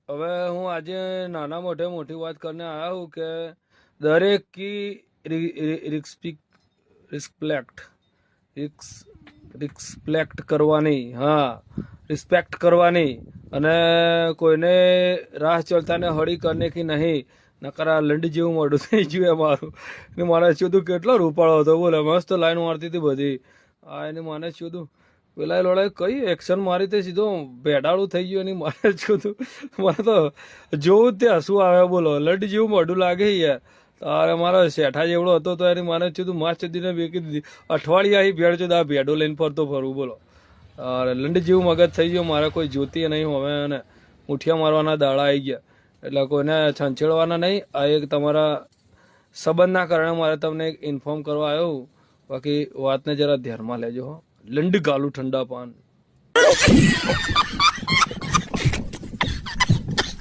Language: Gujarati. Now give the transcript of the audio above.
હવે હું આજે નાના મોટે મોટી વાત કરીને આયા હું કે દરેક કી રિસ્પેક્ટ કરવાની, હા રિસ્પેક્ટ કરવાની, અને કોઈને રાહ ચલતા ને હળી કરને કી નહીં, નકરા લંડ જેવું મોઢું થઈ ગયું મારું. ને મારે શું કેટલો રૂપાળો હતો બોલે, મસ્ત લાઈન મારતી હતી બધી. આ એને મને શું પેલા લોડાએ કઈ એક્શન મારી તે સીધો ભેડાળું થઈ ગયું. એની મારે શું મને તો જોવું જ ત્યાં શું આવે બોલો, લડ જેવું મોઢું લાગે યાર. તારે મારો શેઠા જેવડો હતો તો એની માને છું માસ ચડીને બેકી દીધી. અઠવાડિયા અહીં ભેડ છું, આ ભેડો લઈને ફરતો ફરવું બોલો. અરે લંડ જેવું મગજ થઈ ગયું મારે, કોઈ જોતી નહીં હવે. અને મુઠિયા મારવાના દાડા આવી ગયા, એટલે કોઈને છંછેડવાના નહીં. આ એક તમારા સંબંધના કારણે મારે તમને એક ઇન્ફોર્મ કરવા આવ્યો. બાકી વાતને જરા ધ્યાનમાં લેજો હો. લંડ ગાલું ઠંડા પાન.